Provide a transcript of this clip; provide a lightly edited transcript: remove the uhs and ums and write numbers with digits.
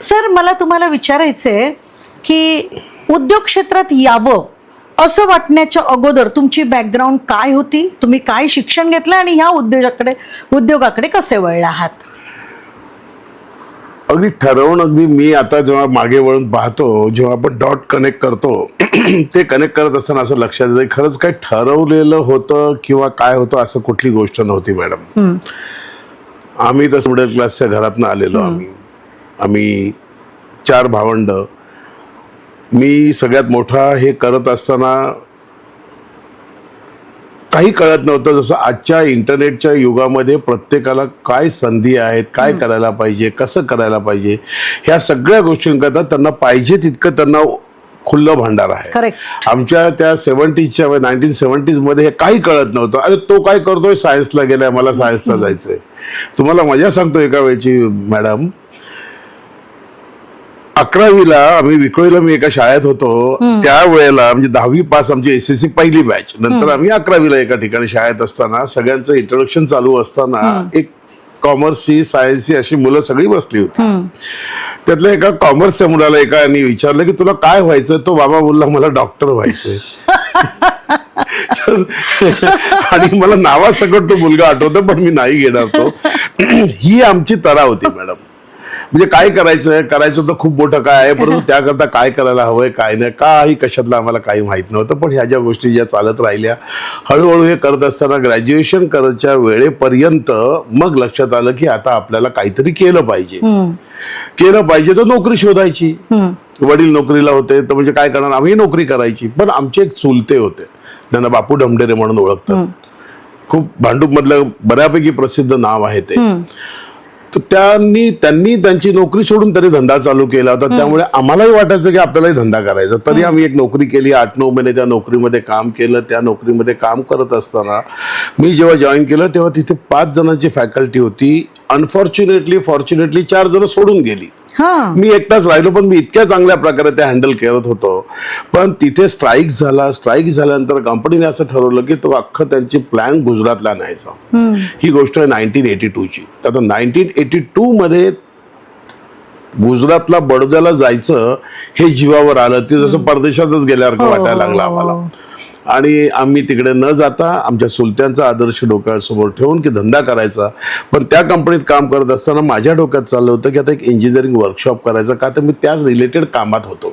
Sir मला तुम्हाला विचारायचंय की उद्योग क्षेत्रात यावं असं वाटण्याच्या अगोदर तुमची बॅकग्राऊंड काय होती, तुम्ही काय शिक्षण घेतलं आणि ह्या उद्योगाकडे कसे वळला आहात? अगदी ठरवून अगदी मी आता जेव्हा मागे वळून पाहतो, जेव्हा आपण डॉट कनेक्ट करतो ते कनेक्ट करत असताना असं लक्षात येतं खरंच काय ठरवलेलं होतं किंवा काय होतं असं कुठली गोष्ट नव्हती मॅडम. आम्ही तसं मिडल क्लासच्या घरातनं आलेलो. आम्ही 4 भावंड. मी सगळ्यात मोठा. हे करत असताना काही कळत नव्हतं. जसं आजच्या इंटरनेटच्या युगामध्ये प्रत्येकाला काय संधी आहेत, काय करायला पाहिजे, कसं करायला पाहिजे, ह्या सगळ्या गोष्टींकरता त्यांना पाहिजे तितकं त्यांना खुल्लं भांडार आहे. आमच्या त्या 1970s मध्ये हे काही कळत नव्हतं. अरे तो काय करतोय, सायन्सला गेलाय, मला सायन्सला जायचंय. तुम्हाला मजा सांगतो एका वेळची मॅडम. 11वीला आम्ही विक्रोळीला मी एका शाळेत होतो. त्यावेळेला म्हणजे 10वी पास आमची SSC पहिली बॅच. नंतर आम्ही 11वीला एका ठिकाणी शाळेत असताना सगळ्यांचं इंट्रोडक्शन चालू असताना एक कॉमर्सची, सायन्सची अशी मुलं सगळी बसली होती. त्यातल्या एका कॉमर्सच्या मुलाला एकाने विचारलं की तुला काय व्हायचं? तो बाबा बोलला मला डॉक्टर व्हायचंय. आणि मला नावासकट तो मुलगा आठवतो पण मी नाही घेणार तो. ही आमची तरा होती मॅडम. म्हणजे काय करायचं तर खूप मोठं काय आहे, परंतु त्याकरता काय करायला हवंय काय नाही काही कशातलं आम्हाला काही माहित नव्हतं. पण ह्या ज्या गोष्टी ज्या चालत राहिल्या हळूहळू हे करत असताना ग्रॅज्युएशन करायच्या वेळेपर्यंत मग लक्षात आलं की आता आपल्याला काहीतरी केलं पाहिजे तर नोकरी शोधायची. वडील नोकरीला होते तर म्हणजे काय करणार, आम्ही नोकरी करायची. पण आमचे एक चुलते होते, त्यांना बापू ढमढेरे म्हणून ओळखतात. खूप भांडूप मधलं बऱ्यापैकी प्रसिद्ध नाव आहे ते. तर त्यांनी त्यांची नोकरी सोडून तरी धंदा चालू केला होता. त्यामुळे आम्हालाही वाटायचं की आपल्यालाही धंदा करायचा. तरी आम्ही एक नोकरी केली. 8-9 महिने त्या नोकरीमध्ये काम केलं. त्या नोकरीमध्ये काम करत असताना मी जेव्हा जॉईन केलं तेव्हा तिथे 5 जणांची फॅकल्टी होती. अनफॉर्च्युनेटली 4 जण सोडून गेली. मी एकटाच राहिलो. पण मी इतक्या चांगल्या प्रकारे ते हँडल करत होतो. पण तिथे स्ट्राईक झाल्यानंतर कंपनीने असं ठरवलं की तो अख्खं त्यांची प्लॅन गुजरातला न्यायचा. ही गोष्ट आहे 1982ची. आता 1982 मध्ये गुजरातला बडोद्याला जायचं हे जीवावर आलं. ते जसं परदेशातच गेल्यासारखं वाटायला लागलं आम्हाला. आणि आम्ही तिकडे न जाता आमच्या सुलत्यांचा आदर्श डोक्यासमोर ठेवून की धंदा करायचा. पण त्या कंपनीत काम करत असताना माझ्या डोक्यात चाललं होतं की आता एक इंजिनिअरिंग वर्कशॉप करायचं. का तर मी त्याच रिलेटेड कामात होतो.